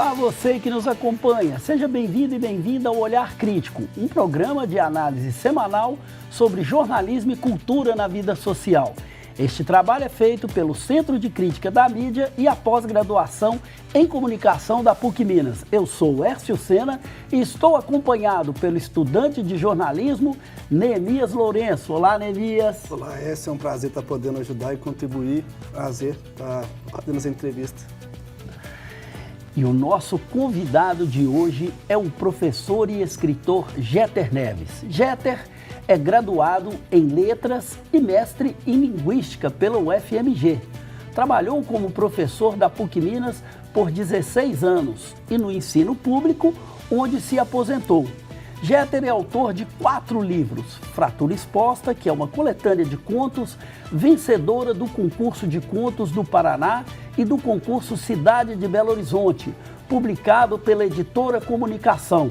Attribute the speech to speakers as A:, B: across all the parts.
A: Olá, você que nos acompanha. Seja bem-vindo e bem-vinda ao Olhar Crítico, um programa de análise semanal sobre jornalismo e cultura na vida social. Este trabalho é feito pelo Centro de Crítica da Mídia e a pós-graduação em Comunicação da PUC Minas. Eu sou Hércio Sena e estou acompanhado pelo estudante de jornalismo Neemias Lourenço. Olá, Neemias.
B: Olá, Hércio. É um prazer estar podendo ajudar e contribuir. Prazer estar fazendo essa entrevista.
A: E o nosso convidado de hoje é o professor e escritor Jeter Neves. Jeter é graduado em Letras e mestre em Linguística pela UFMG. Trabalhou como professor da PUC Minas por 16 anos e no ensino público, onde se aposentou. Jeter é autor de 4 livros: Fratura Exposta, que é uma coletânea de contos, vencedora do concurso de contos do Paraná e do concurso Cidade de Belo Horizonte, publicado pela editora Comunicação.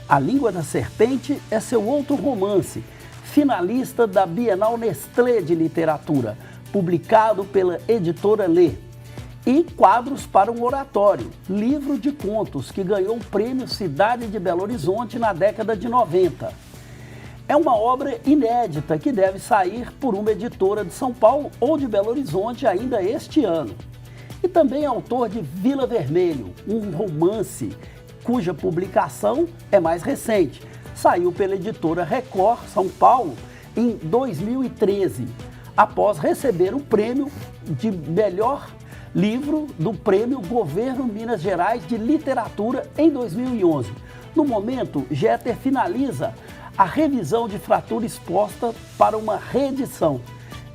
A: A Língua da Serpente é seu outro romance, finalista da Bienal Nestlé de Literatura, publicado pela editora Lê. E Quadros para um Oratório, livro de contos que ganhou o prêmio Cidade de Belo Horizonte na década de 90. É uma obra inédita que deve sair por uma editora de São Paulo ou de Belo Horizonte ainda este ano. E também é autor de Vila Vermelho, um romance cuja publicação é mais recente. Saiu pela editora Record São Paulo em 2013, após receber o prêmio de melhor livro do Prêmio Governo Minas Gerais de Literatura em 2011. No momento, Jeter finaliza a revisão de Fratura Exposta para uma reedição.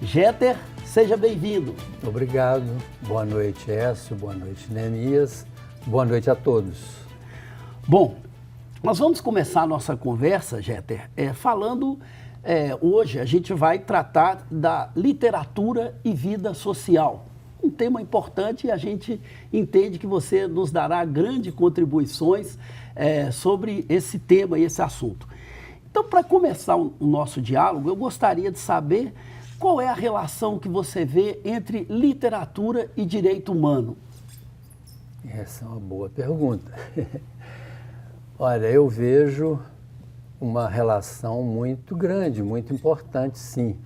A: Jeter, seja bem-vindo.
C: Obrigado. Boa noite, Hércio. Boa noite, Neemias. Boa noite a todos.
A: Bom, nós vamos começar a nossa conversa, Jeter, falando... hoje a gente vai tratar da literatura e vida social. Um tema importante e a gente entende que você nos dará grandes contribuições sobre esse tema e esse assunto. Então, para começar o nosso diálogo, eu gostaria de saber qual é a relação que você vê entre literatura e direito humano.
C: Essa é uma boa pergunta. Olha, eu vejo uma relação muito grande, muito importante, sim.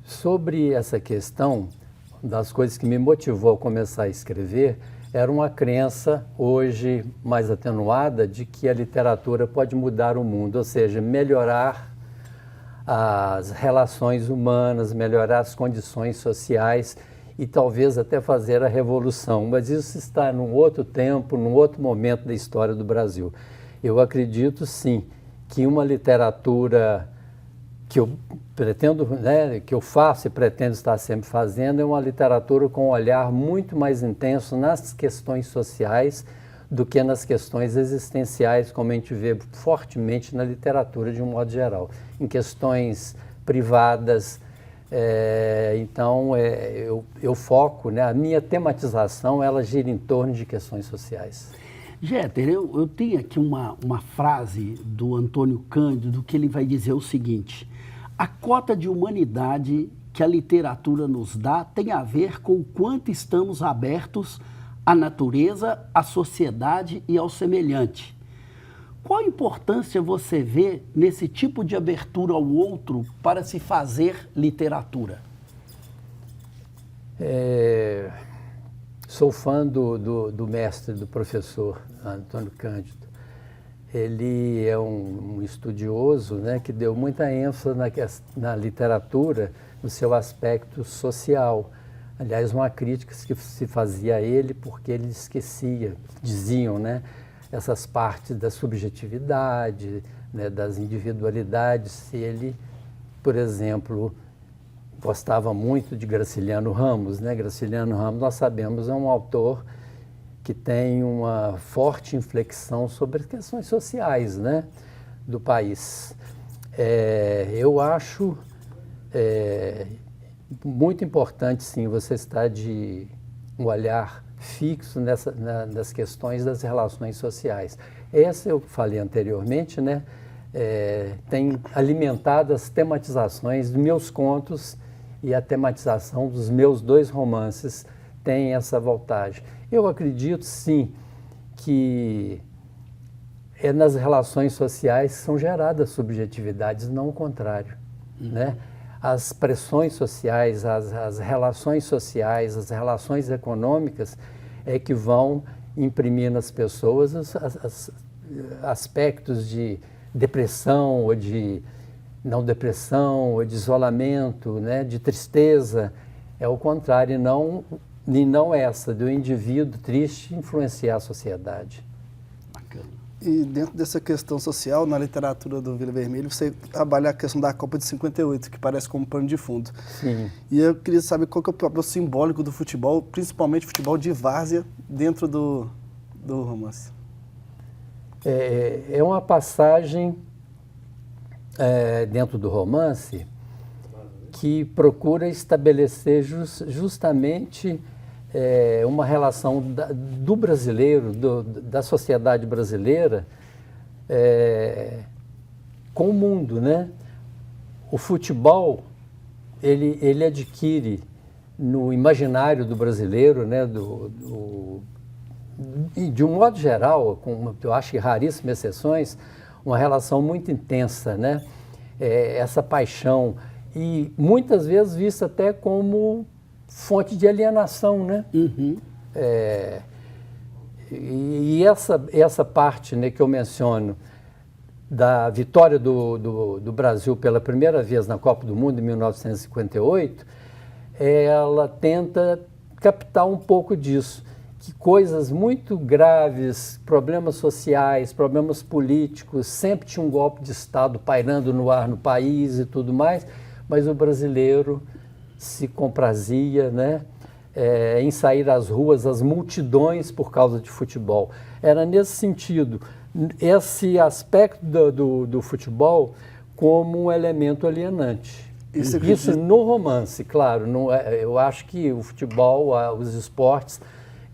C: Sobre essa questão, das coisas que me motivou a começar a escrever, era uma crença, hoje mais atenuada, de que a literatura pode mudar o mundo, ou seja, melhorar as relações humanas, melhorar as condições sociais e talvez até fazer a revolução. Mas isso está num outro tempo, num outro momento da história do Brasil. Eu acredito, sim, que uma literatura que eu pretendo, que eu faço e pretendo estar sempre fazendo, é uma literatura com um olhar muito mais intenso nas questões sociais do que nas questões existenciais, como a gente vê fortemente na literatura de um modo geral. Em questões privadas, então eu foco, a minha tematização, ela gira em torno de questões sociais.
A: Jeter, eu tenho aqui uma frase do Antônio Cândido que ele vai dizer o seguinte: a cota de humanidade que a literatura nos dá tem a ver com o quanto estamos abertos à natureza, à sociedade e ao semelhante. Qual a importância você vê nesse tipo de abertura ao outro para se fazer literatura?
C: Sou fã do mestre, do professor Antônio Cândido. Ele é um estudioso, que deu muita ênfase na literatura, no seu aspecto social. Aliás, uma crítica que se fazia a ele porque ele esquecia, diziam, essas partes da subjetividade, das individualidades. Ele, por exemplo, gostava muito de Graciliano Ramos, Graciliano Ramos, nós sabemos, é um autor que tem uma forte inflexão sobre as questões sociais, do país. Eu acho muito importante, sim, você estar de um olhar fixo nas questões das relações sociais. Essa eu falei anteriormente, tem alimentado as tematizações dos meus contos e a tematização dos meus 2 romances tem essa voltagem. Eu acredito, sim, que é nas relações sociais que são geradas subjetividades, não o contrário, né? As pressões sociais, as relações sociais, as relações econômicas é que vão imprimir nas pessoas aspectos de depressão ou de não depressão ou de isolamento, né? De tristeza. É o contrário, e não essa do indivíduo triste influenciar a sociedade.
A: Bacana.
B: E dentro dessa questão social, na literatura do Vila Vermelho, você trabalha a questão da Copa de 58, que parece como pano de fundo.
C: Sim.
B: E eu queria saber qual que é o papel simbólico do futebol, principalmente futebol de várzea, dentro do romance.
C: É uma passagem dentro do romance que procura estabelecer justamente uma relação do brasileiro, da sociedade brasileira com o mundo, né? O futebol, ele adquire no imaginário do brasileiro, né? E de um modo geral, com eu acho que raríssimas exceções, uma relação muito intensa, né? Essa paixão, e muitas vezes vista até como fonte de alienação, né?
A: Uhum.
C: E essa parte, né, que eu menciono da vitória do Brasil pela primeira vez na Copa do Mundo em 1958, ela tenta captar um pouco disso, que coisas muito graves, problemas sociais, problemas políticos, sempre tinha um golpe de Estado pairando no ar no país e tudo mais, mas o brasileiro se comprazia, né, em sair às ruas, as multidões por causa de futebol. Era nesse sentido, esse aspecto do futebol como um elemento alienante. Isso no romance, claro. Eu acho que o futebol, os esportes,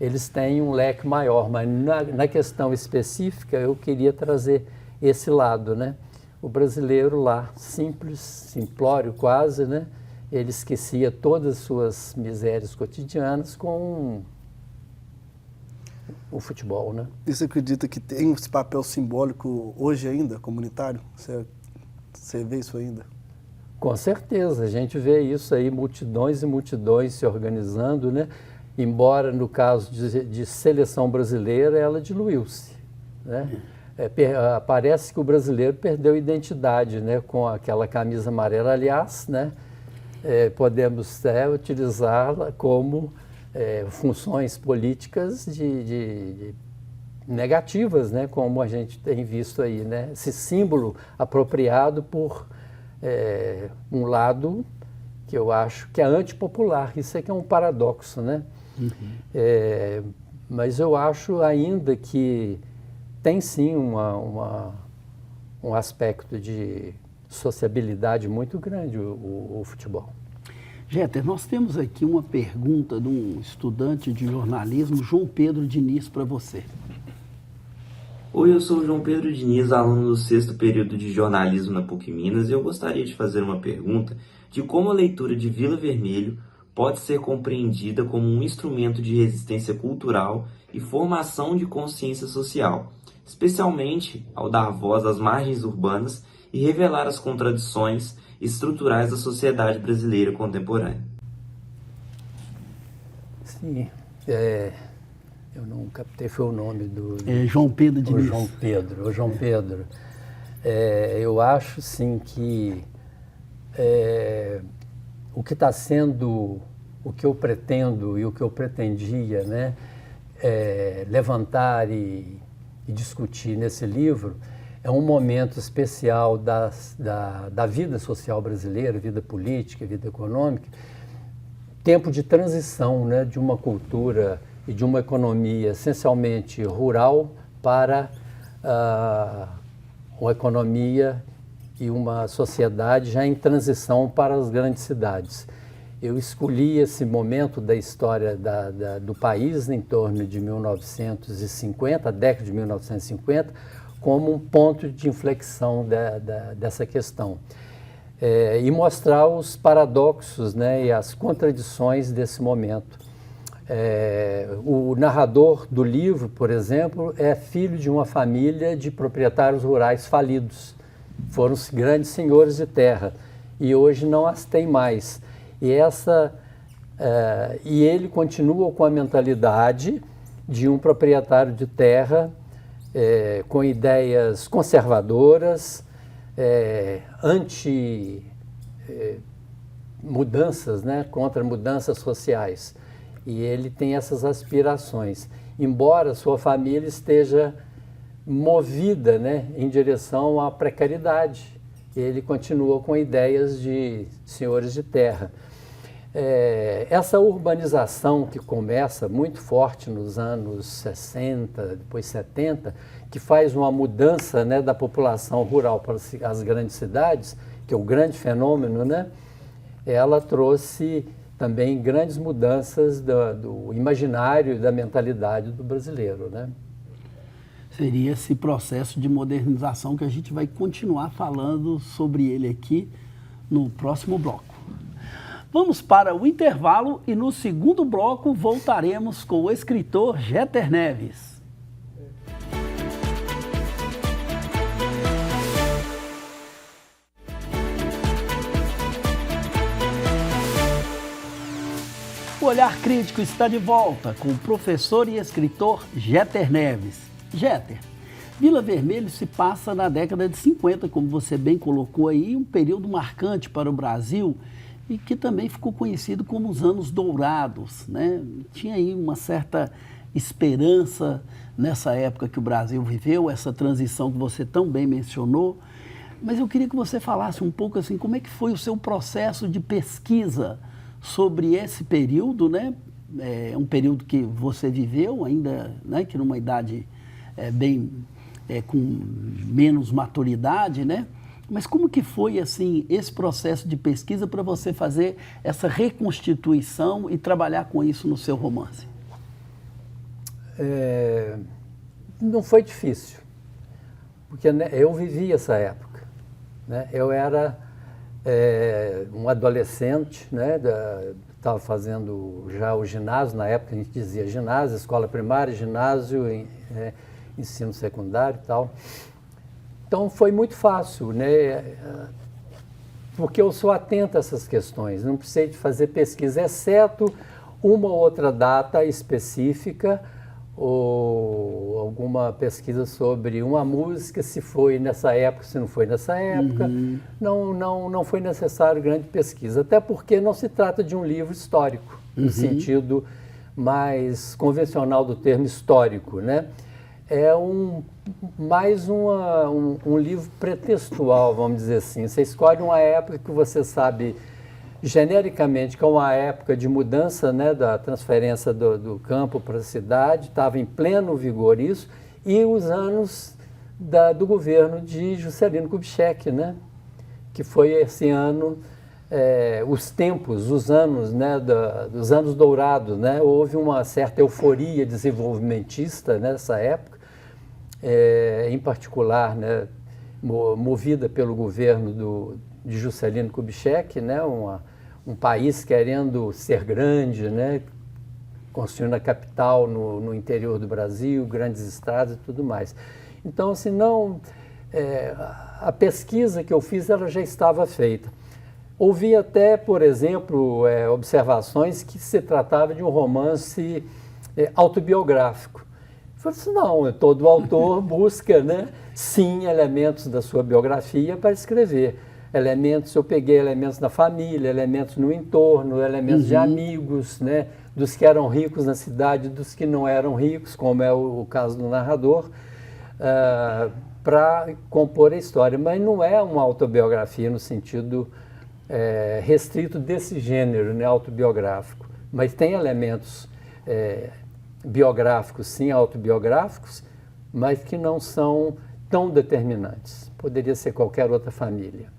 C: eles têm um leque maior, mas na questão específica eu queria trazer esse lado, né? O brasileiro lá, simples, simplório quase, né? Ele esquecia todas as suas misérias cotidianas com o futebol, né?
B: E você acredita que tem esse papel simbólico hoje ainda, comunitário? Você vê isso ainda?
C: Com certeza, a gente vê isso aí, multidões e multidões se organizando, né? Embora no caso de seleção brasileira, ela diluiu-se, né? Parece que o brasileiro perdeu identidade, né? Com aquela camisa amarela, aliás, né? Podemos utilizá-la como funções políticas de negativas, né? Como a gente tem visto aí, né? Esse símbolo apropriado por um lado que eu acho que é antipopular. Isso é que é um paradoxo, né? Uhum. Mas eu acho ainda que tem sim um aspecto de sociabilidade muito grande o futebol.
A: Jeter, nós temos aqui uma pergunta de um estudante de jornalismo, João Pedro Diniz, para você.
D: Oi, eu sou o João Pedro Diniz, aluno do 6º período de jornalismo na PUC Minas, e eu gostaria de fazer uma pergunta de como a leitura de Vila Vermelho pode ser compreendida como um instrumento de resistência cultural e formação de consciência social, especialmente ao dar voz às margens urbanas e revelar as contradições estruturais da sociedade brasileira contemporânea.
C: Sim, eu não captei, foi o nome do...
A: João Pedro Diniz.
C: O João Pedro. Eu acho, sim, que o que está sendo, o que eu pretendo e o que eu pretendia, né, levantar e discutir nesse livro é um momento especial da vida social brasileira, vida política, vida econômica, tempo de transição, né, de uma cultura e de uma economia essencialmente rural para uma economia e uma sociedade já em transição para as grandes cidades. Eu escolhi esse momento da história do país em torno de 1950, a década de 1950, como um ponto de inflexão dessa questão. E mostrar os paradoxos, né, e as contradições desse momento. O narrador do livro, por exemplo, é filho de uma família de proprietários rurais falidos. Foram os grandes senhores de terra e hoje não as tem mais. E ele continua com a mentalidade de um proprietário de terra com ideias conservadoras, anti-mudanças, né, contra mudanças sociais. E ele tem essas aspirações, embora sua família esteja movida, né, em direção à precariedade. Ele continua com ideias de senhores de terra. Essa urbanização que começa muito forte nos anos 60, depois 70, que faz uma mudança, né, da população rural para as grandes cidades, que é um grande fenômeno, né, ela trouxe também grandes mudanças do imaginário e da mentalidade do brasileiro, né?
A: Seria esse processo de modernização que a gente vai continuar falando sobre ele aqui no próximo bloco. Vamos para o intervalo e no segundo bloco voltaremos com o escritor Jeter Neves. O Olhar Crítico está de volta com o professor e escritor Jeter Neves. Jeter, Vila Vermelho se passa na década de 50, como você bem colocou aí, um período marcante para o Brasil e que também ficou conhecido como os anos dourados, né? Tinha aí uma certa esperança nessa época que o Brasil viveu, essa transição que você tão bem mencionou, mas eu queria que você falasse um pouco assim, como é que foi o seu processo de pesquisa sobre esse período, né? Um período que você viveu ainda, né? Que numa idade com menos maturidade, né? Mas como que foi, assim, esse processo de pesquisa para você fazer essa reconstituição e trabalhar com isso no seu romance?
C: Não foi difícil, porque, né, eu vivi essa época, né? Eu era um adolescente, né? Estava fazendo já o ginásio, na época a gente dizia ginásio, escola primária, ginásio, ensino secundário e tal. Então foi muito fácil, né? Porque eu sou atento a essas questões, não precisei de fazer pesquisa, exceto uma ou outra data específica ou alguma pesquisa sobre uma música, se foi nessa época, se não foi nessa época. Não foi necessário grande pesquisa, até porque não se trata de um livro histórico, no sentido mais convencional do termo histórico, né? É mais um livro pretextual, vamos dizer assim. Você escolhe uma época que você sabe genericamente que é uma época de mudança, né, da transferência do campo para a cidade, estava em pleno vigor isso, e os anos do governo de Juscelino Kubitschek, né, que foi esse ano, os anos, né, dos anos dourados, né, houve uma certa euforia desenvolvimentista nessa época, em particular, né, movida pelo governo de Juscelino Kubitschek, né, um país querendo ser grande, né, construindo a capital no interior do Brasil, grandes estradas e tudo mais. Então, assim, a pesquisa que eu fiz ela já estava feita. Ouvi até, por exemplo, observações que se tratava de um romance autobiográfico. Eu falei assim, não, todo autor busca, né, sim, elementos da sua biografia para escrever. Eu peguei elementos da família, elementos no entorno, elementos de amigos, né, dos que eram ricos na cidade, dos que não eram ricos, como é o caso do narrador, para compor a história. Mas não é uma autobiografia no sentido restrito desse gênero, né, autobiográfico. Mas tem elementos biográficos, sim, autobiográficos, mas que não são tão determinantes. Poderia ser qualquer outra família.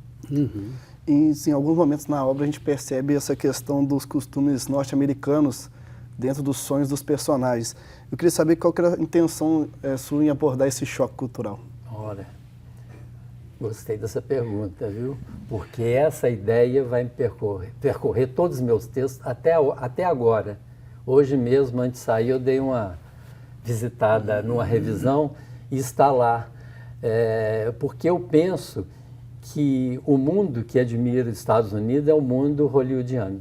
B: E, sim, em alguns momentos na obra a gente percebe essa questão dos costumes norte-americanos dentro dos sonhos dos personagens. Eu queria saber qual que era a intenção sua em abordar esse choque cultural.
C: Olha, gostei dessa pergunta, viu? Porque essa ideia vai me percorrer todos os meus textos até agora. Hoje mesmo, antes de sair, eu dei uma visitada numa revisão e está lá. Porque eu penso que o mundo que admira os Estados Unidos é o mundo hollywoodiano.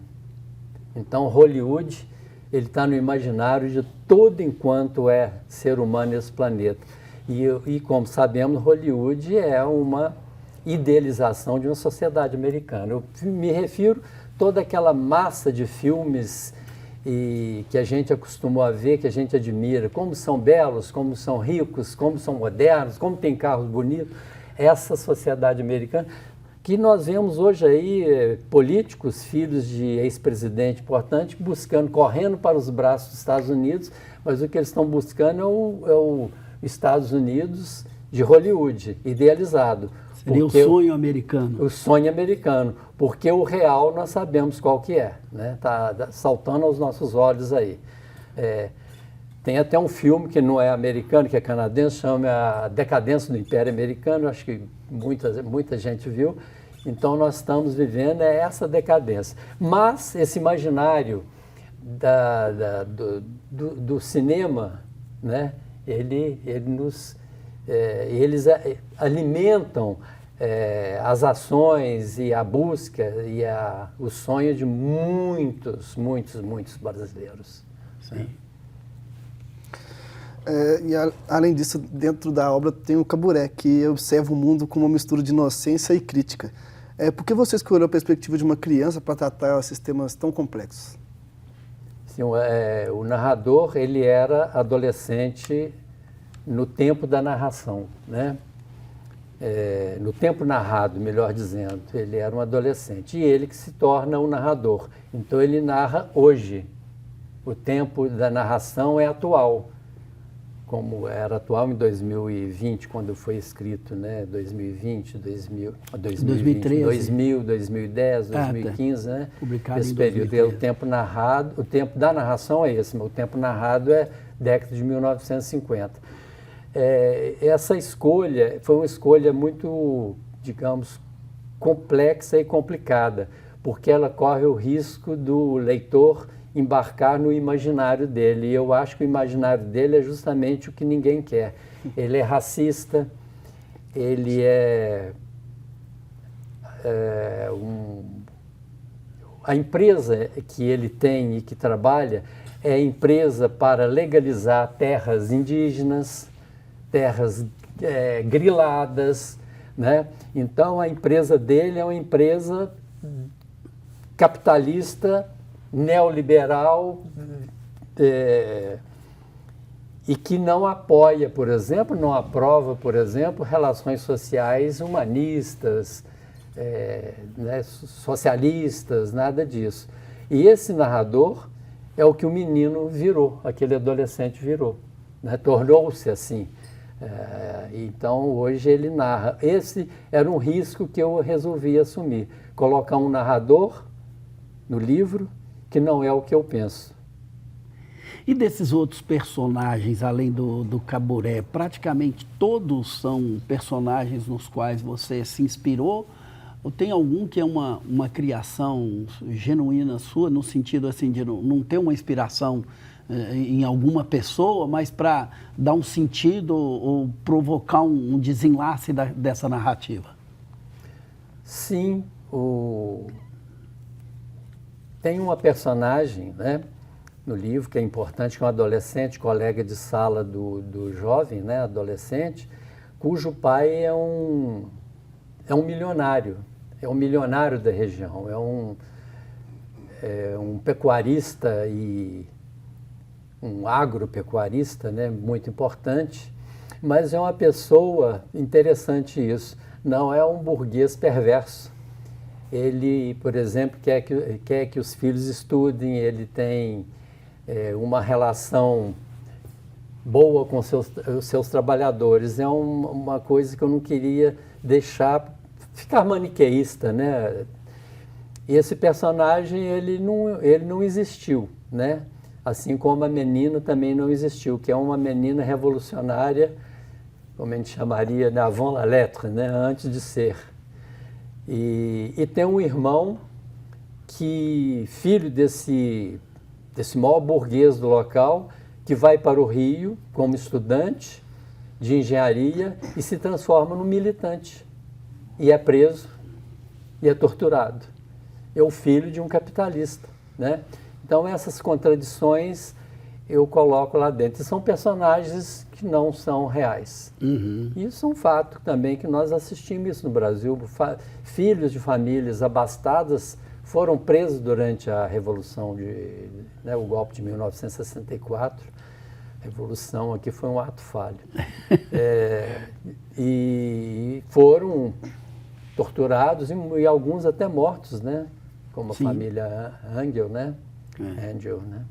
C: Então, Hollywood, ele está no imaginário de todo enquanto é ser humano nesse planeta. E como sabemos, Hollywood é uma idealização de uma sociedade americana. Eu me refiro a toda aquela massa de filmes que a gente acostumou a ver, que a gente admira, como são belos, como são ricos, como são modernos, como tem carros bonitos. Essa sociedade americana que nós vemos hoje aí políticos, filhos de ex-presidente importante, correndo para os braços dos Estados Unidos, mas o que eles estão buscando é o Estados Unidos de Hollywood, idealizado.
A: Seria o sonho americano.
C: O sonho americano, porque o real nós sabemos qual que é, né? Tá saltando aos nossos olhos aí. Tem até um filme que não é americano, que é canadense, chama A Decadência do Império Americano, acho que muita gente viu. Então nós estamos vivendo essa decadência. Mas esse imaginário do cinema, né? Eles alimentam as ações e a busca e o sonho de muitos brasileiros.
A: Sim.
B: Além disso, dentro da obra tem o Caburé, que observa o mundo com uma mistura de inocência e crítica. Por que você escolheu a perspectiva de uma criança para tratar sistemas tão complexos?
C: Sim, o narrador, ele era adolescente no tempo da narração, né? No tempo narrado, melhor dizendo, ele era um adolescente. E ele que se torna um narrador. Então ele narra hoje. O tempo da narração é atual. Como era atual em 2020, quando foi escrito, né? 2020,
A: 2013.
C: 2000, 2010, 2015, né?
A: Publicado
C: esse
A: em
C: período.
A: 2013.
C: O tempo narrado, o tempo da narração é esse, mas o tempo narrado é década de 1950. Essa escolha foi uma escolha muito, digamos, complexa e complicada, porque ela corre o risco do leitor embarcar no imaginário dele. E eu acho que o imaginário dele é justamente o que ninguém quer. Ele é racista, ele a empresa que ele tem e que trabalha é empresa para legalizar terras indígenas, terras griladas, né? Então a empresa dele é uma empresa capitalista, neoliberal, e que não apoia, por exemplo, não aprova, por exemplo, relações sociais humanistas, né, socialistas, nada disso. E esse narrador é o que o menino virou, aquele adolescente virou, né, tornou-se assim. Então hoje ele narra. Esse era um risco que eu resolvi assumir, colocar um narrador no livro que não é o que eu penso.
A: E desses outros personagens, além do Caburé, praticamente todos são personagens nos quais você se inspirou? Ou tem algum que é uma criação genuína sua, no sentido assim de não ter uma inspiração em alguma pessoa, mas para dar um sentido ou provocar um desenlace dessa narrativa?
C: Sim, tem uma personagem, né, no livro que é importante, que é um adolescente, colega de sala do jovem, né, adolescente, cujo pai é um milionário da região, é um pecuarista e um agropecuarista, né, muito importante, mas é uma pessoa, interessante isso, não é um burguês perverso. Ele, por exemplo, quer que os filhos estudem, ele tem uma relação boa com os seus trabalhadores. É uma coisa que eu não queria deixar ficar maniqueísta, né? E esse personagem, ele não existiu, né? Assim como a menina também não existiu, que é uma menina revolucionária, como a gente chamaria, né, avant la lettre, né, antes de ser. E tem um irmão que, filho desse desse maior burguês do local, que vai para o Rio como estudante de engenharia e se transforma num militante. E é preso e é torturado. É o filho de um capitalista, né? Então essas contradições eu coloco lá dentro. E são personagens que não são reais. Isso é um fato também que nós assistimos isso no Brasil. Filhos de famílias abastadas foram presos durante a Revolução, o golpe de 1964. A Revolução aqui foi um ato falho. E foram torturados e alguns até mortos, né? Como a família Angel, né? Angel, né?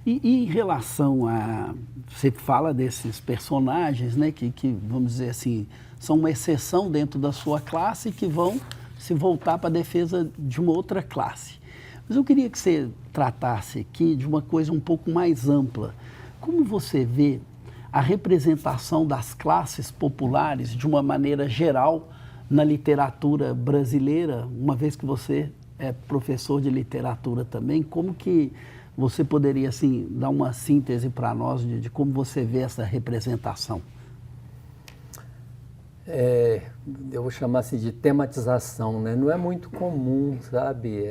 A: E em relação a... Você fala desses personagens, né, que, vamos dizer assim, são uma exceção dentro da sua classe que vão se voltar para a defesa de uma outra classe. Mas eu queria que você tratasse aqui de uma coisa um pouco mais ampla. Como você vê a representação das classes populares de uma maneira geral na literatura brasileira, uma vez que você é professor de literatura também, como que você poderia, assim, dar uma síntese para nós de como você vê essa representação?
C: Eu vou chamar assim de tematização, né? Não é muito comum, sabe?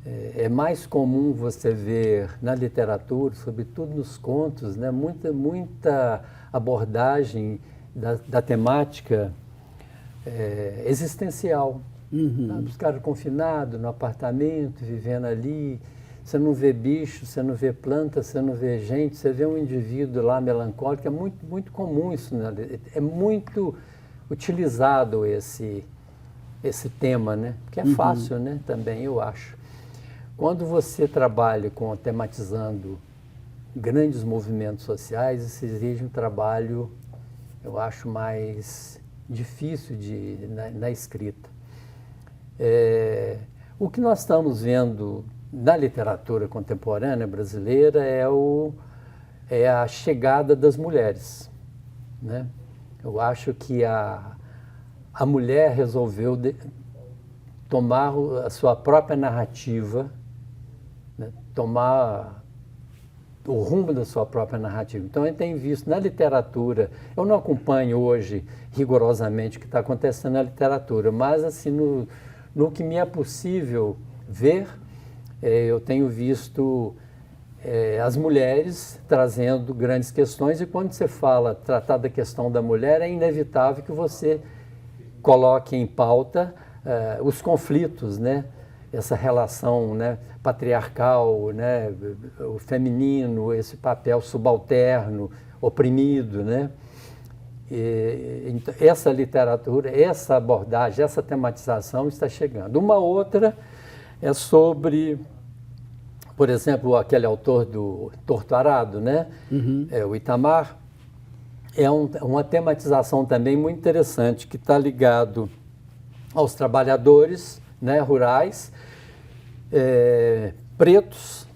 C: É mais comum você ver na literatura, sobretudo nos contos, né? Muita abordagem da temática existencial. Sabe? Os caras confinados no apartamento, vivendo ali. Você não vê bicho, você não vê planta, você não vê gente, você vê um indivíduo lá melancólico. É muito comum isso, né? É muito utilizado esse tema, né? Porque é fácil, né? Também, eu acho. Quando você trabalha tematizando grandes movimentos sociais, isso exige um trabalho, eu acho, mais difícil na escrita. O que nós estamos vendo na literatura contemporânea brasileira é a chegada das mulheres, né? Eu acho que a mulher resolveu tomar a sua própria narrativa, né? Tomar o rumo da sua própria narrativa. Então, a gente tem visto na literatura, eu não acompanho hoje rigorosamente o que está acontecendo na literatura, mas assim, no que me é possível ver, eu tenho visto as mulheres trazendo grandes questões, e quando você tratar da questão da mulher, é inevitável que você coloque em pauta os conflitos, né? Essa relação, né, patriarcal, né, o feminino, esse papel subalterno, oprimido, né? Então, essa literatura, essa abordagem, essa tematização está chegando. Uma outra é sobre, por exemplo, aquele autor do Torto Arado, né? O Itamar. É uma tematização também muito interessante, que está ligado aos trabalhadores, né, rurais, pretos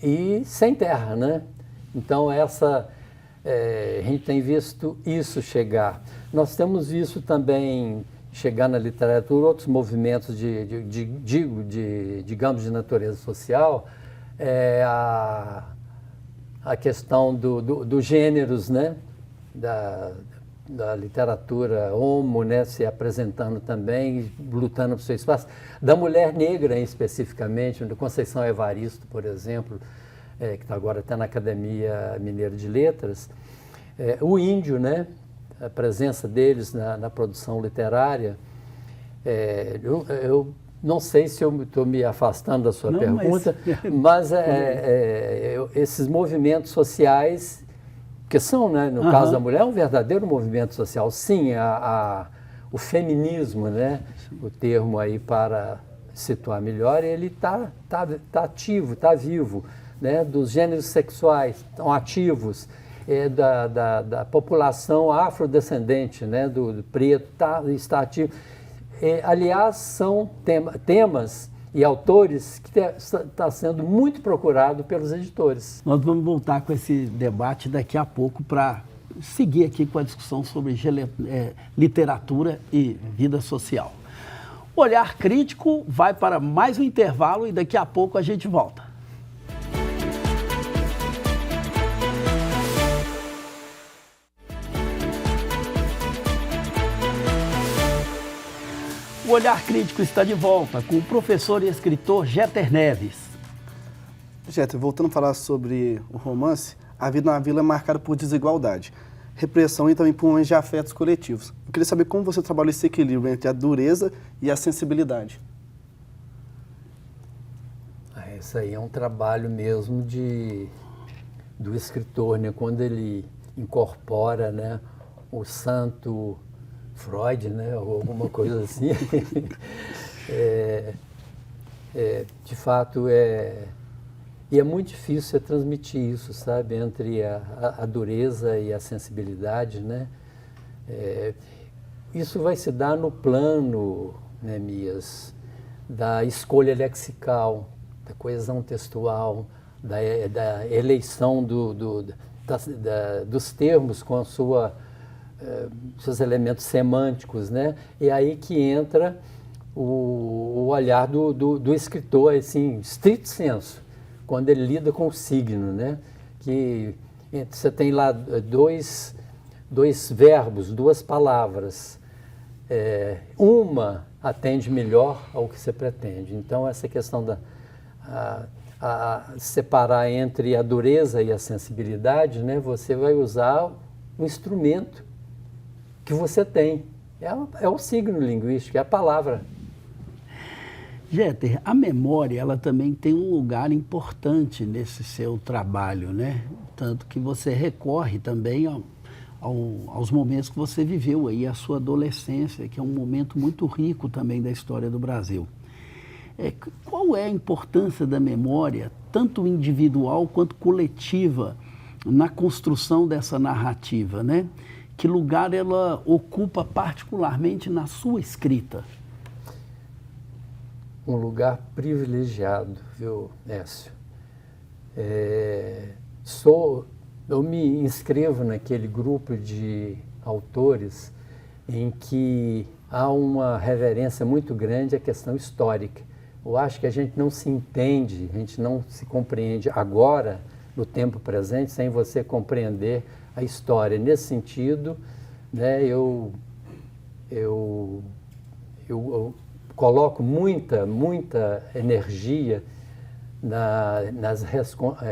C: e sem terra, né? Então, a gente tem visto isso chegar. Nós temos visto também chegar na literatura outros movimentos digamos, de natureza social, a questão dos gêneros, né? Da literatura homo, né? Se apresentando também, lutando por seu espaço. Da mulher negra, especificamente, da Conceição Evaristo, por exemplo, que está agora até na Academia Mineira de Letras. O índio, né? A presença deles na produção literária. Eu não sei se eu estou me afastando da sua pergunta, mas esses movimentos sociais, que são, né, no caso da mulher, é um verdadeiro movimento social. Sim, o feminismo, né, o termo aí para situar melhor, ele está ativo, está vivo, né, dos gêneros sexuais estão ativos, da população afrodescendente, né, do preto, está ativo. Aliás, são temas e autores que está sendo muito procurado pelos editores.
A: Nós vamos voltar com esse debate daqui a pouco para seguir aqui com a discussão sobre literatura e vida social. O Olhar Crítico vai para mais um intervalo e daqui a pouco a gente volta. O Olhar Crítico está de volta com o professor e escritor Jeter Neves.
B: Jeter, voltando a falar sobre o romance, a vida na vila é marcada por desigualdade, repressão e também por momentos de afetos coletivos. Eu queria saber como você trabalha esse equilíbrio entre a dureza e a sensibilidade.
C: Isso aí é um trabalho mesmo do escritor, né? Quando ele incorpora, né, o santo Freud, né, ou alguma coisa assim. De fato, e é muito difícil você transmitir isso, sabe, entre a dureza e a sensibilidade, né? Isso vai se dar no plano, né, Mias, da escolha lexical, da coesão textual, da eleição dos termos com seus elementos semânticos, né? E aí que entra o olhar do escritor, assim, stricto sensu, quando ele lida com o signo, né? Que você tem lá dois verbos, duas palavras, uma atende melhor ao que você pretende. Então, essa questão a separar entre a dureza e a sensibilidade, né? Você vai usar o instrumento que você tem. É o signo linguístico, é a palavra.
A: Jeter, a memória, ela também tem um lugar importante nesse seu trabalho, né? Tanto que você recorre também aos momentos que você viveu aí, a sua adolescência, que é um momento muito rico também da história do Brasil. Qual é a importância da memória, tanto individual quanto coletiva, na construção dessa narrativa, né? Que lugar ela ocupa particularmente na sua escrita?
C: Um lugar privilegiado, viu, Écio? Eu me inscrevo naquele grupo de autores em que há uma reverência muito grande à questão histórica. Eu acho que a gente não se entende, a gente não se compreende agora, no tempo presente, sem você compreender a história. Nesse sentido, né, eu coloco muita energia nas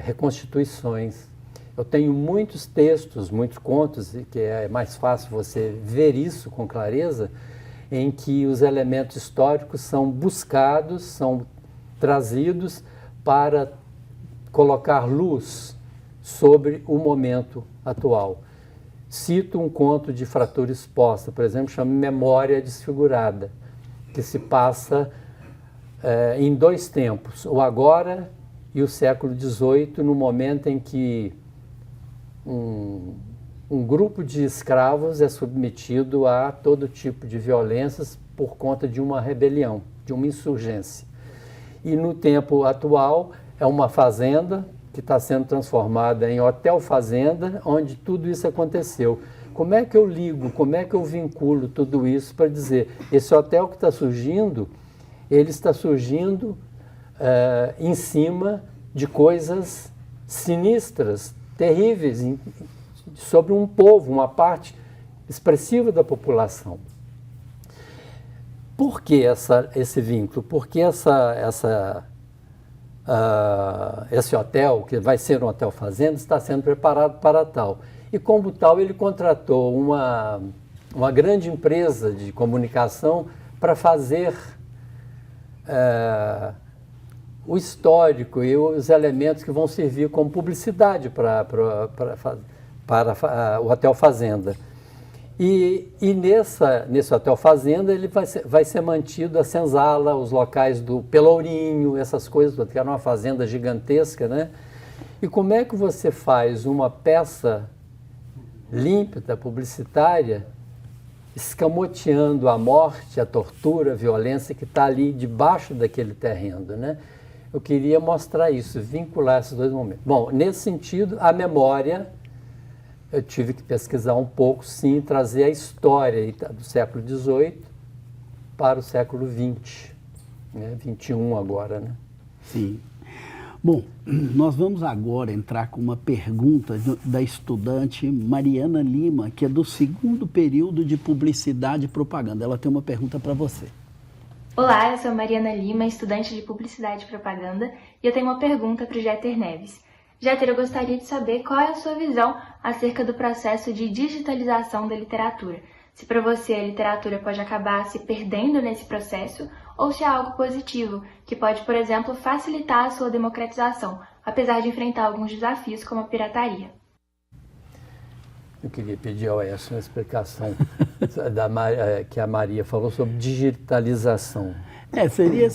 C: reconstituições. Eu tenho muitos textos, muitos contos, que é mais fácil você ver isso com clareza, em que os elementos históricos são buscados, são trazidos para colocar luz sobre o momento atual. Cito um conto de Fratura Exposta, por exemplo, chama Memória Desfigurada, que se passa em dois tempos, o agora e o século XVIII, no momento em que um grupo de escravos é submetido a todo tipo de violências por conta de uma rebelião, de uma insurgência. E no tempo atual é uma fazenda que está sendo transformada em hotel fazenda, onde tudo isso aconteceu. Como é que eu ligo, como é que eu vinculo tudo isso para dizer, esse hotel que está surgindo, ele está surgindo em cima de coisas sinistras, terríveis, sobre um povo, uma parte expressiva da população. Por que esse vínculo? Porque esse hotel, que vai ser um hotel fazenda, está sendo preparado para tal. E como tal, ele contratou uma grande empresa de comunicação para fazer o histórico e os elementos que vão servir como publicidade para o Hotel Fazenda. E nesse Hotel Fazenda ele vai ser mantido a senzala, os locais do Pelourinho, essas coisas, que era uma fazenda gigantesca, né? E como é que você faz uma peça límpida, publicitária, escamoteando a morte, a tortura, a violência que está ali debaixo daquele terreno, né? Eu queria mostrar isso, vincular esses dois momentos. Bom, nesse sentido, a memória, eu tive que pesquisar um pouco, sim, trazer a história do século XVIII para o século XX, né? 21 agora, né?
A: Sim. Bom, nós vamos agora entrar com uma pergunta da estudante Mariana Lima, que é do 2º período de Publicidade e Propaganda. Ela tem uma pergunta para você.
E: Olá, eu sou Mariana Lima, estudante de Publicidade e Propaganda, e eu tenho uma pergunta para o Jeter Neves. Jeter, eu gostaria de saber qual é a sua visão acerca do processo de digitalização da literatura. Se para você a literatura pode acabar se perdendo nesse processo, ou se é algo positivo, que pode, por exemplo, facilitar a sua democratização, apesar de enfrentar alguns desafios como a pirataria.
C: Eu queria pedir ao Edson uma explicação que a Maria falou sobre digitalização.
A: Seria,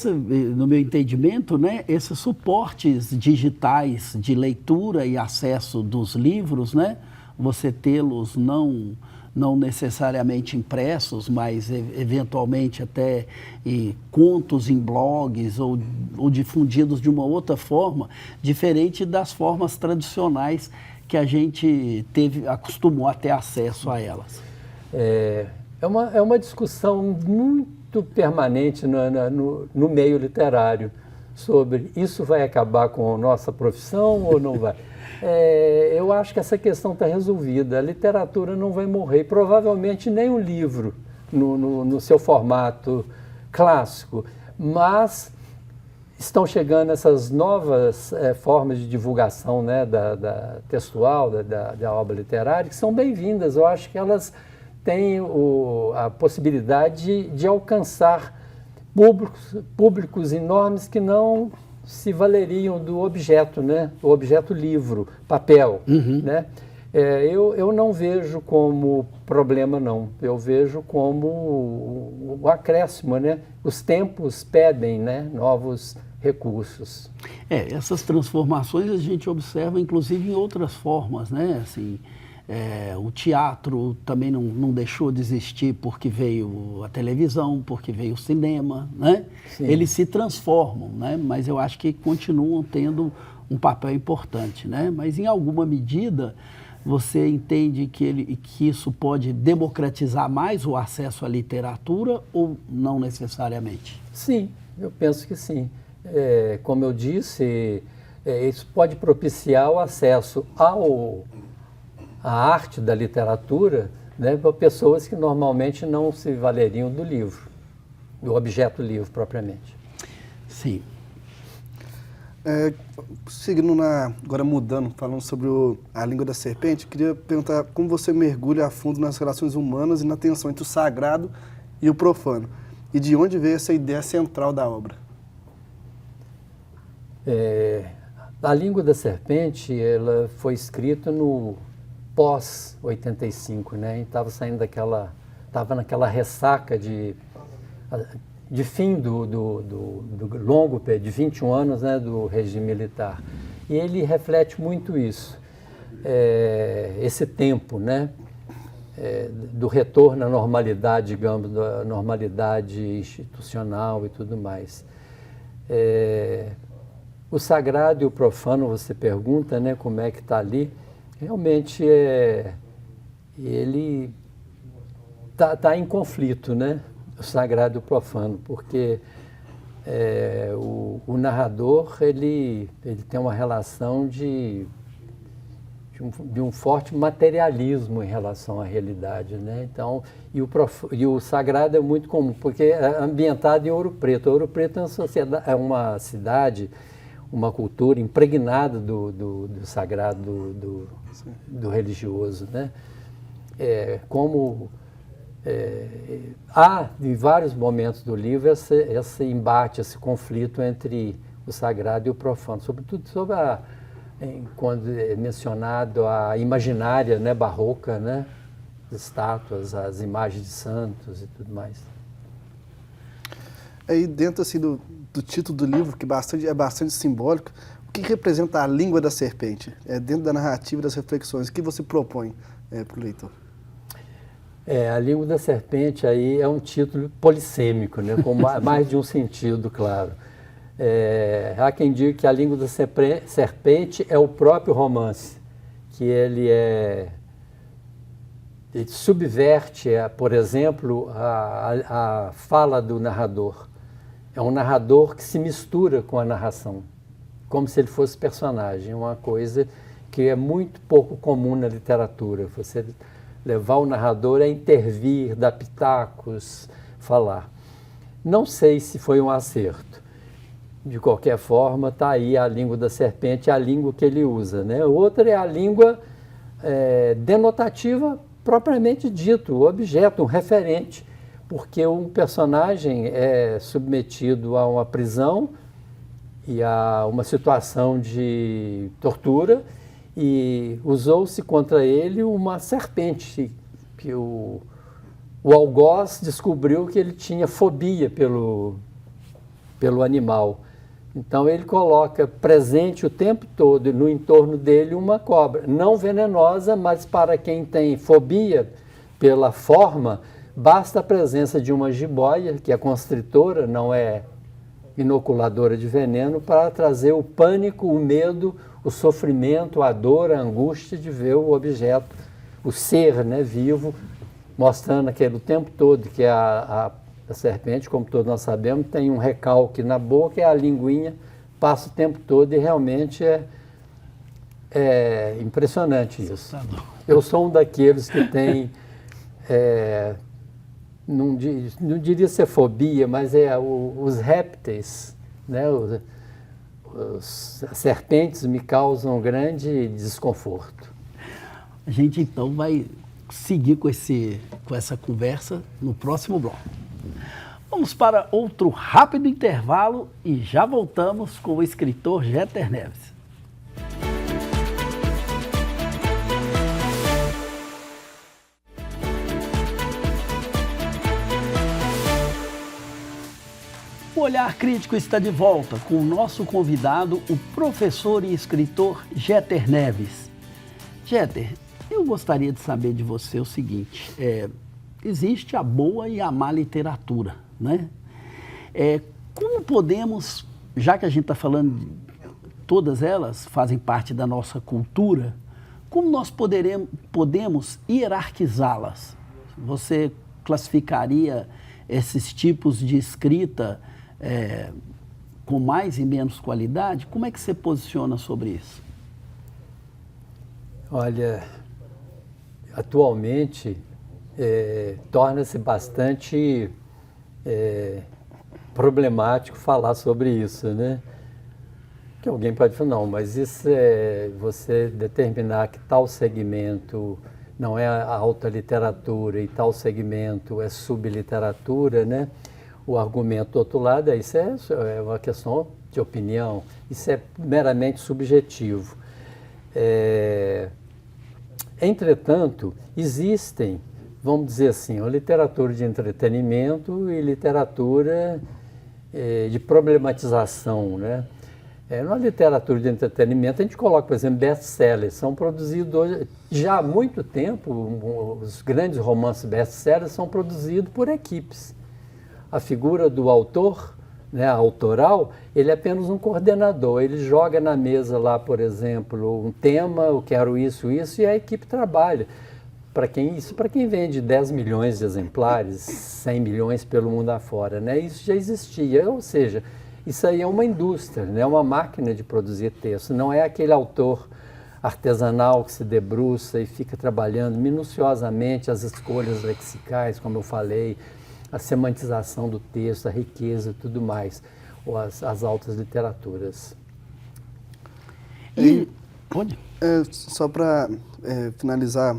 A: no meu entendimento, né, esses suportes digitais de leitura e acesso dos livros, né, você tê-los não necessariamente impressos, mas eventualmente até contos em blogs ou difundidos de uma outra forma, diferente das formas tradicionais que a gente acostumou a ter acesso a elas.
C: É uma discussão muito permanente no meio literário sobre isso vai acabar com a nossa profissão ou não vai. Eu acho que essa questão está resolvida. A literatura não vai morrer, provavelmente nem o livro no seu formato clássico, mas estão chegando essas novas formas de divulgação, né, da textual, da obra literária, que são bem-vindas. Eu acho que elas têm a possibilidade de alcançar públicos enormes que não se valeriam do objeto, né? O objeto livro, papel, né? Eu não vejo como problema, não. Eu vejo como o acréscimo, né? Os tempos pedem, né, novos recursos.
A: Essas transformações a gente observa, inclusive, em outras formas, né? Assim, o teatro também não deixou de existir porque veio a televisão, porque veio o cinema, né?
C: Sim.
A: Eles se transformam, né? Mas eu acho que continuam tendo um papel importante, né? Mas em alguma medida você entende que isso pode democratizar mais o acesso à literatura ou não necessariamente?
C: Sim, eu penso que sim. Como eu disse, isso pode propiciar o acesso à arte da literatura, né, para pessoas que normalmente não se valeriam do livro, do objeto livro propriamente.
A: Sim.
B: Seguindo agora mudando, falando sobre a língua da serpente, queria perguntar como você mergulha a fundo nas relações humanas e na tensão entre o sagrado e o profano, e de onde veio essa ideia central da obra?
C: A língua da serpente, ela foi escrita no pós-85, né? Estava naquela ressaca de fim do longo, de 21 anos, né, do regime militar. E ele reflete muito isso, esse tempo, né, do retorno à normalidade, digamos, da normalidade institucional e tudo mais. O sagrado e o profano, você pergunta, né, como é que está ali. Realmente ele tá em conflito, né? O sagrado e o profano, porque o narrador ele tem uma relação de um forte materialismo em relação à realidade, né? Então, e o sagrado é muito comum, porque é ambientado em Ouro Preto. Ouro Preto é uma cidade, uma cultura impregnada do sagrado, do religioso, né? Há, em vários momentos do livro, esse embate, esse conflito entre o sagrado e o profano, sobretudo sobre quando é mencionado a imaginária, né, barroca, né, estátuas, as imagens de santos e tudo mais.
B: Aí dentro assim, do título do livro, que é bastante simbólico, o que representa a língua da serpente? Dentro da narrativa, das reflexões, o que você propõe para o leitor?
C: A língua da serpente aí é um título polissêmico, né, com mais de um sentido, claro. Há quem diga que a língua da serpente é o próprio romance, que ele ele subverte, por exemplo, a fala do narrador. É um narrador que se mistura com a narração, como se ele fosse personagem, uma coisa que é muito pouco comum na literatura. Você levar o narrador a intervir, dar pitacos, falar. Não sei se foi um acerto. De qualquer forma, está aí a língua da serpente, a língua que ele usa, né? Outra é a língua denotativa propriamente dito, o objeto, um referente, porque um personagem é submetido a uma prisão e a uma situação de tortura e usou-se contra ele uma serpente, que o algoz descobriu que ele tinha fobia pelo animal. Então ele coloca presente o tempo todo no entorno dele uma cobra, não venenosa, mas para quem tem fobia pela forma, basta a presença de uma jiboia, que é constritora, não é inoculadora de veneno, para trazer o pânico, o medo, o sofrimento, a dor, a angústia de ver o objeto, o ser, né, vivo, mostrando aquele o tempo todo que a serpente, como todos nós sabemos, tem um recalque na boca, é a linguinha, passa o tempo todo e realmente é impressionante isso. Eu sou um daqueles que tem, não diria ser fobia, mas os répteis, né, as serpentes me causam grande desconforto.
A: A gente então vai seguir com essa conversa no próximo bloco. Vamos para outro rápido intervalo e já voltamos com o escritor Jeter Neves. O Olhar Crítico está de volta com o nosso convidado, o professor e escritor Jeter Neves. Jeter, eu gostaria de saber de você o seguinte, existe a boa e a má literatura, né? Como podemos, já que a gente está falando, todas elas fazem parte da nossa cultura, como nós podemos hierarquizá-las? Você classificaria esses tipos de escrita com mais e menos qualidade? Como é que você posiciona sobre isso?
C: Olha, atualmente torna-se bastante problemático falar sobre isso, né? Que alguém pode falar, não, mas isso é você determinar que tal segmento não é a alta literatura e tal segmento é subliteratura, né? O argumento do outro lado isso é uma questão de opinião, isso é meramente subjetivo. Entretanto, existem, vamos dizer assim, uma literatura de entretenimento e literatura de problematização, né? Na literatura de entretenimento, a gente coloca, por exemplo, best-sellers, são produzidos hoje, já há muito tempo, os grandes romances best-sellers são produzidos por equipes. A figura do autor, né, autoral, ele é apenas um coordenador, ele joga na mesa lá, por exemplo, um tema, eu quero isso, e a equipe trabalha. Para quem vende 10 milhões de exemplares, 100 milhões pelo mundo afora, né? Isso já existia, ou seja, isso aí é uma indústria, né? Uma máquina de produzir texto, não é aquele autor artesanal que se debruça e fica trabalhando minuciosamente as escolhas lexicais, como eu falei, a semantização do texto, a riqueza e tudo mais, ou as altas literaturas.
A: Pode?
B: Só para finalizar,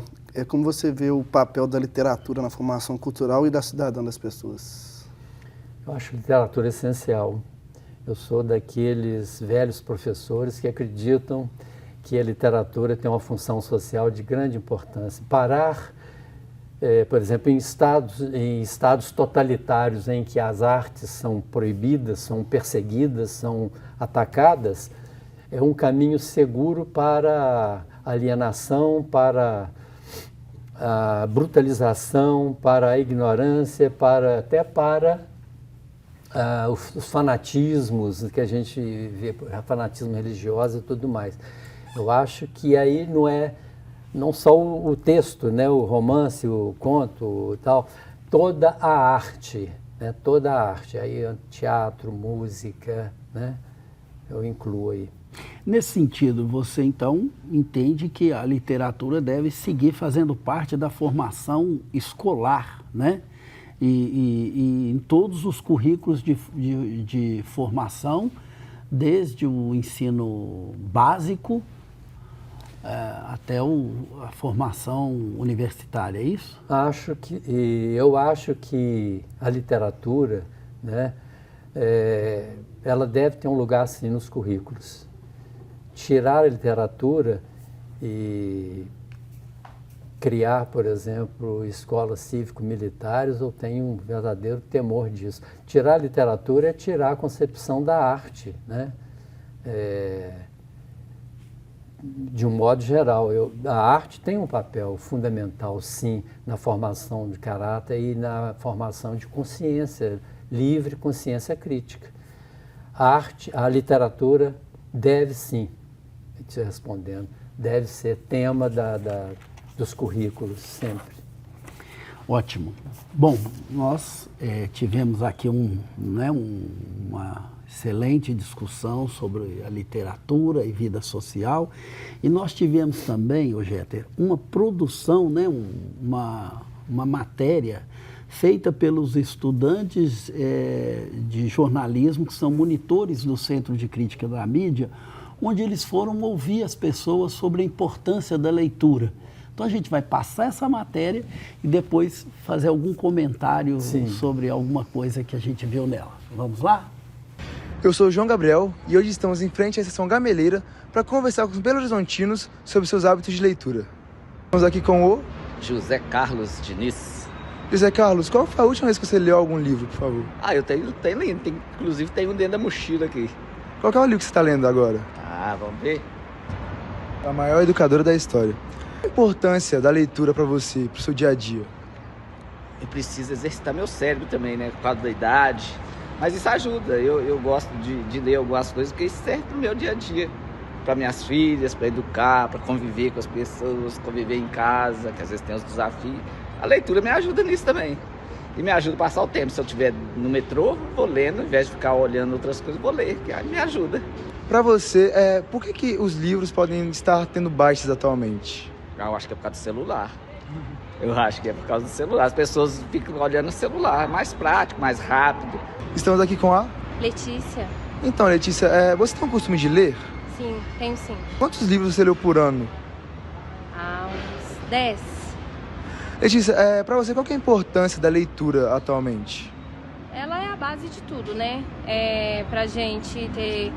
B: como você vê o papel da literatura na formação cultural e da cidadã das pessoas?
C: Eu acho literatura essencial. Eu sou daqueles velhos professores que acreditam que a literatura tem uma função social de grande importância. Parar, por exemplo, em estados totalitários em que as artes são proibidas, são perseguidas, são atacadas, é um caminho seguro para a alienação, para a brutalização, para a ignorância, até para os fanatismos que a gente vê, fanatismo religioso e tudo mais. Eu acho que aí não é não só o texto, né, o romance, o conto e tal, toda a arte, né, toda a arte, aí teatro, música, né, eu incluo aí.
A: Nesse sentido, você então entende que a literatura deve seguir fazendo parte da formação escolar, né? E em todos os currículos de formação, desde o ensino básico até a formação universitária, é isso?
C: Eu acho que a literatura, né, ela deve ter um lugar assim nos currículos. Tirar a literatura e criar, por exemplo, escolas cívico-militares, eu tenho um verdadeiro temor disso. Tirar a literatura é tirar a concepção da arte, né? De um modo geral, a arte tem um papel fundamental, sim, na formação de caráter e na formação de consciência livre, consciência crítica. A literatura deve, sim, te respondendo, deve ser tema dos currículos sempre.
A: Ótimo. Bom, nós tivemos aqui uma excelente discussão sobre a literatura e vida social, e nós tivemos também, Jeter, uma produção, né, uma matéria feita pelos estudantes de jornalismo, que são monitores do Centro de Crítica da Mídia, onde eles foram ouvir as pessoas sobre a importância da leitura. Então a gente vai passar essa matéria e depois fazer algum comentário sobre alguma coisa que a gente viu nela. Vamos lá?
F: Eu sou o João Gabriel e hoje estamos em frente à Estação Gameleira para conversar com os belo-horizontinos sobre seus hábitos de leitura. Estamos aqui com o
G: José Carlos Diniz.
F: José Carlos, qual foi a última vez que você leu algum livro, por favor?
G: Eu tenho inclusive tem um dentro da mochila aqui.
F: Qual que é o livro que você está lendo agora?
G: Vamos ver.
F: A maior educadora da história. Qual a importância da leitura para você, para o seu dia a dia?
G: Eu preciso exercitar meu cérebro também, né? Por causa da idade. Mas isso ajuda. Eu gosto de ler algumas coisas que servem para o meu dia a dia. Para minhas filhas, para educar, para conviver com as pessoas, conviver em casa, que às vezes tem os desafios. A leitura me ajuda nisso também. E me ajuda a passar o tempo. Se eu estiver no metrô, vou lendo, ao invés de ficar olhando outras coisas, vou ler, que me ajuda.
F: Para você, por que os livros podem estar tendo baixas atualmente?
G: Eu acho que é por causa do celular. Eu acho que é por causa do celular. As pessoas ficam olhando o celular, mais prático, mais rápido.
F: Estamos aqui com a
H: Letícia.
F: Então, Letícia, você tem o costume de ler?
H: Sim, tenho sim.
F: Quantos livros você leu por ano?
H: Uns 10.
F: Letícia, para você, qual que é a importância da leitura atualmente?
H: Ela é a base de tudo, né? Pra gente ter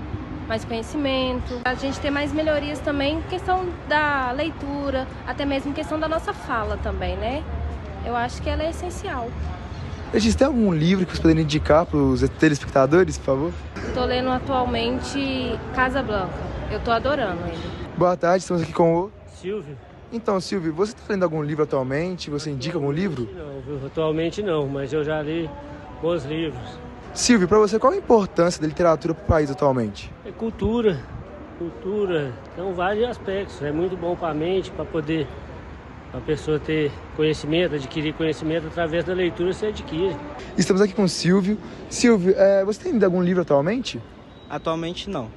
H: mais conhecimento, a gente ter mais melhorias também, questão da leitura, até mesmo questão da nossa fala também, né? Eu acho que ela é essencial.
F: Letícia, tem algum livro que você poderia indicar para os telespectadores, por favor?
H: Estou lendo atualmente Casablanca. Eu estou adorando ele.
F: Boa tarde, estamos aqui com o
I: Silvio.
F: Então, Silvio, você está lendo algum livro atualmente? Você indica algum livro?
I: Não, viu? Atualmente não, mas eu já li bons livros.
F: Silvio, para você, qual a importância da literatura para o país atualmente?
I: É cultura, então vários aspectos. É muito bom para a mente, para poder a pessoa ter conhecimento, adquirir conhecimento através da leitura, você adquire.
F: Estamos aqui com o Silvio. Silvio, você tem lido algum livro atualmente?
J: Atualmente não,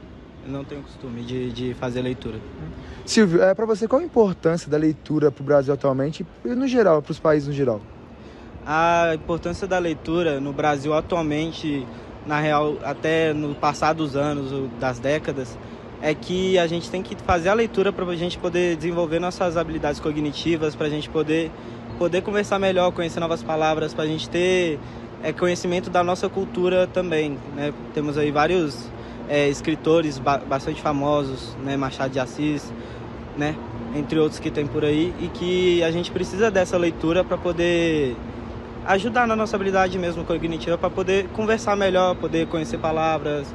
J: eu não tenho costume de fazer leitura.
F: Silvio, para você, qual a importância da leitura para o Brasil atualmente e no geral, para os países no geral?
J: A importância da leitura no Brasil atualmente, na real, até no passar dos anos, das décadas, é que a gente tem que fazer a leitura para a gente poder desenvolver nossas habilidades cognitivas, para a gente poder conversar melhor, conhecer novas palavras, para a gente ter conhecimento da nossa cultura também, né? Temos aí vários escritores bastante famosos, né? Machado de Assis, né? Entre outros que tem por aí, e que a gente precisa dessa leitura para poder ajudar na nossa habilidade mesmo cognitiva, para poder conversar melhor, poder conhecer palavras,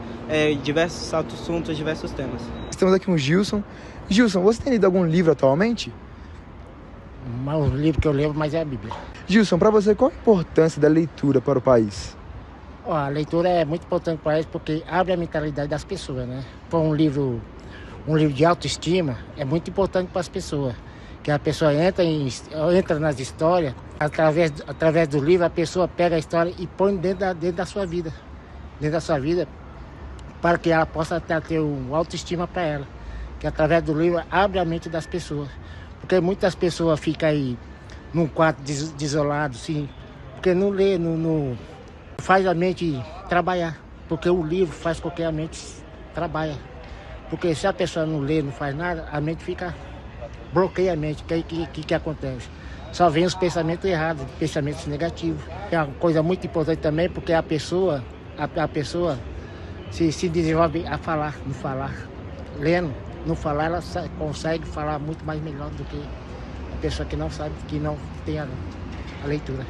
J: diversos assuntos, diversos temas.
F: Estamos aqui com o Gilson. Gilson, você tem lido algum livro atualmente?
K: O livro que eu leio mais é a Bíblia.
F: Gilson, para você, qual a importância da leitura para o país?
K: A leitura é muito importante para o país porque abre a mentalidade das pessoas, né? Um livro de autoestima é muito importante para as pessoas. que a pessoa entra nas histórias, através do livro, a pessoa pega a história e põe dentro da sua vida. Dentro da sua vida, para que ela possa ter uma autoestima para ela. Que através do livro abre a mente das pessoas. Porque muitas pessoas ficam aí num quarto desolado, sim, porque não lê, não faz a mente trabalhar. Porque o livro faz com que a mente trabalhe. Porque se a pessoa não lê, não faz nada, a mente bloqueia a mente. O que acontece? Só vem os pensamentos errados, pensamentos negativos. É uma coisa muito importante também, porque a pessoa se desenvolve a falar, não falar. Lendo, não falar, ela consegue falar muito mais melhor do que a pessoa que não sabe, que não tem a leitura.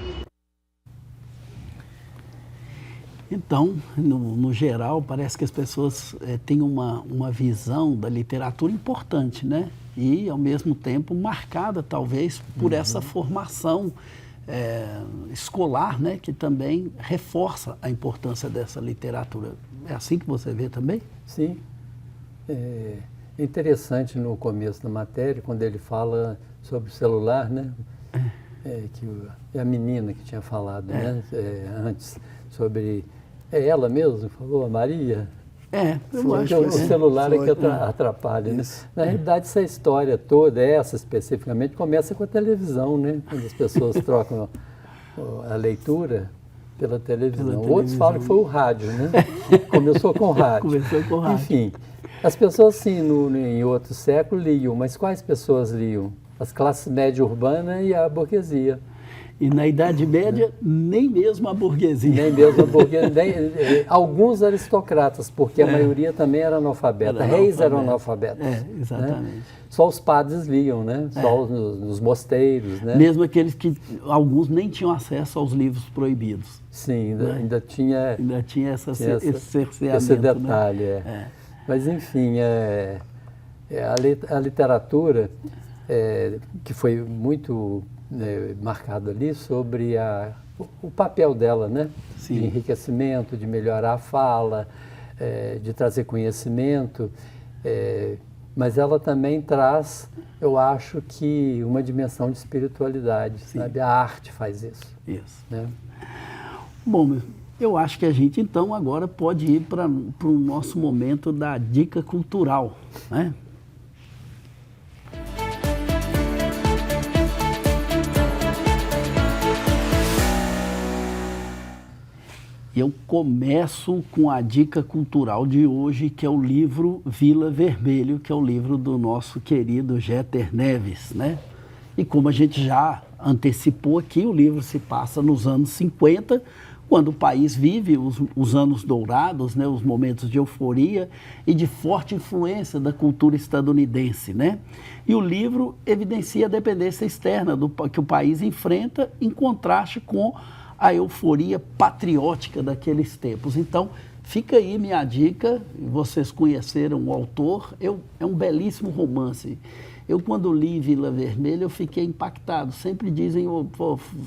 A: Então, no geral, parece que as pessoas têm uma visão da literatura importante, né? E, ao mesmo tempo, marcada, talvez, por essa formação escolar, né? Que também reforça a importância dessa literatura. É assim que você vê também?
C: Sim. É interessante no começo da matéria, quando ele fala sobre o celular, né? É a menina que tinha falado, né? Antes, sobre... É ela mesmo que falou, a Maria?
A: Eu acho que
C: o celular é que atrapalha, né? Na realidade, essa história toda, essa especificamente, começa com a televisão, né? Quando as pessoas trocam a leitura pela televisão. Outros falam que foi o rádio, né? Começou com o rádio.
A: Começou com o rádio.
C: Enfim, as pessoas, sim, em outro século liam, mas quais pessoas liam? As classes média urbana e a burguesia.
A: E na Idade Média, nem mesmo a burguesia.
C: Nem mesmo a burguesia. Alguns aristocratas, porque a maioria também era analfabeta. Reis eram analfabetos.
A: Exatamente.
C: Né? Só os padres liam, né? Só nos mosteiros, né?
A: Mesmo aqueles que, alguns nem tinham acesso aos livros proibidos.
C: Sim, ainda tinha
A: esse cerceamento.
C: Esse detalhe,
A: né?
C: Mas, enfim, a literatura, que foi muito... marcado ali sobre o papel dela, né?
A: Sim.
C: De enriquecimento, de melhorar a fala, de trazer conhecimento, mas ela também traz, eu acho que, uma dimensão de espiritualidade, sabe? A arte faz isso.
A: Isso.
C: Né?
A: Bom, eu acho que a gente, então, agora pode ir para o nosso momento da dica cultural, né? Eu começo com a dica cultural de hoje, que é o livro Vila Vermelho, que é o livro do nosso querido Jeter Neves, né? E como a gente já antecipou aqui, o livro se passa nos anos 50, quando o país vive os anos dourados, né? Os momentos de euforia e de forte influência da cultura estadunidense, né? E o livro evidencia a dependência externa que o país enfrenta em contraste com a euforia patriótica daqueles tempos. Então, fica aí minha dica, vocês conheceram o autor, é um belíssimo romance. Eu, quando li Vila Vermelha, eu fiquei impactado. Sempre dizem,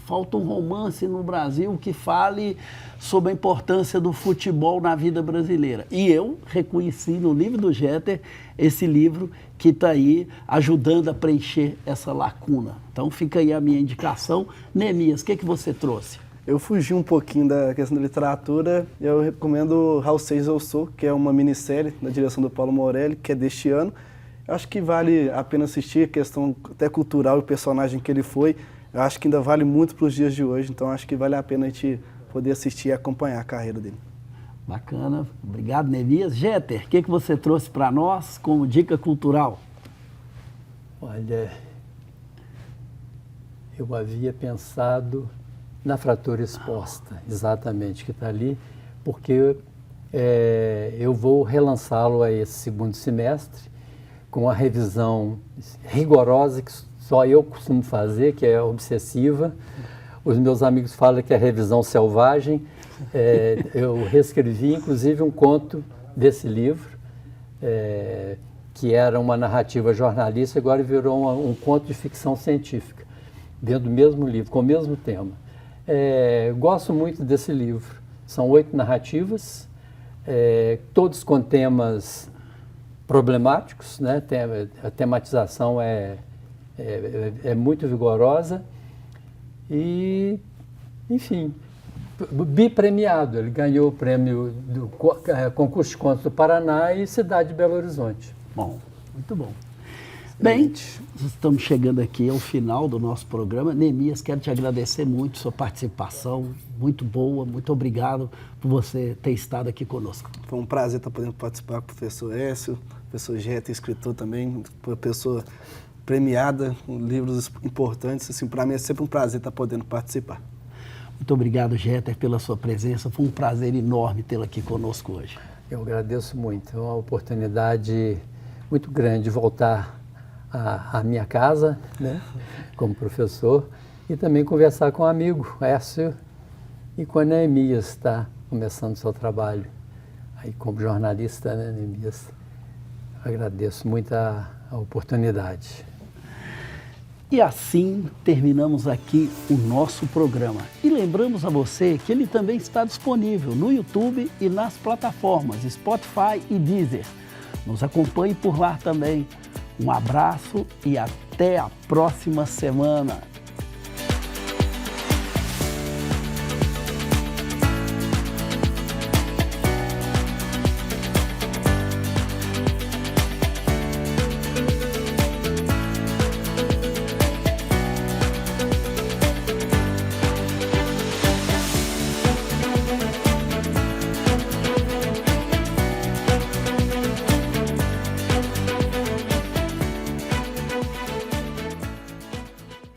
A: falta um romance no Brasil que fale sobre a importância do futebol na vida brasileira. E eu reconheci no livro do Jeter esse livro que está aí ajudando a preencher essa lacuna. Então, fica aí a minha indicação. Neemias, o que você trouxe?
B: Eu fugi um pouquinho da questão da literatura, eu recomendo How Seis Eu Sou, que é uma minissérie na direção do Paulo Morelli, que é deste ano. Eu acho que vale a pena assistir, a questão até cultural e o personagem que ele foi, eu acho que ainda vale muito para os dias de hoje, então acho que vale a pena a gente poder assistir e acompanhar a carreira dele.
A: Bacana, obrigado, Neemias. Jeter, o que você trouxe para nós como dica cultural?
C: Olha, eu havia pensado na Fratura Exposta, exatamente, que está ali, porque eu vou relançá-lo a esse segundo semestre, com a revisão rigorosa que só eu costumo fazer, que é obsessiva. Os meus amigos falam que é revisão selvagem. Eu reescrevi, inclusive, um conto desse livro, que era uma narrativa jornalista, agora virou um conto de ficção científica, dentro do mesmo livro, com o mesmo tema. Gosto muito desse livro. São 8 narrativas, todos com temas problemáticos, né? A tematização é é muito vigorosa e, enfim, bipremiado. Ele ganhou o prêmio do Concurso de Contos do Paraná e Cidade de Belo Horizonte.
A: Bom, muito bom. Bem, estamos chegando aqui ao final do nosso programa. Neemias, quero te agradecer muito sua participação, muito boa, muito obrigado por você ter estado aqui conosco.
B: Foi um prazer estar podendo participar com o professor Écio, professor Jeter, escritor também, uma pessoa premiada, com livros importantes. Assim, para mim é sempre um prazer estar podendo participar.
A: Muito obrigado, Jeter, pela sua presença. Foi um prazer enorme tê-lo aqui conosco hoje.
C: Eu agradeço muito. É uma oportunidade muito grande de voltar à minha casa, né, como professor, e também conversar com um amigo, Écio, e com a Neemias, está começando o seu trabalho aí como jornalista, né, Neemias? Agradeço muito a oportunidade.
A: E assim terminamos aqui o nosso programa. E lembramos a você que ele também está disponível no YouTube e nas plataformas Spotify e Deezer. Nos acompanhe por lá também. Um abraço e até a próxima semana.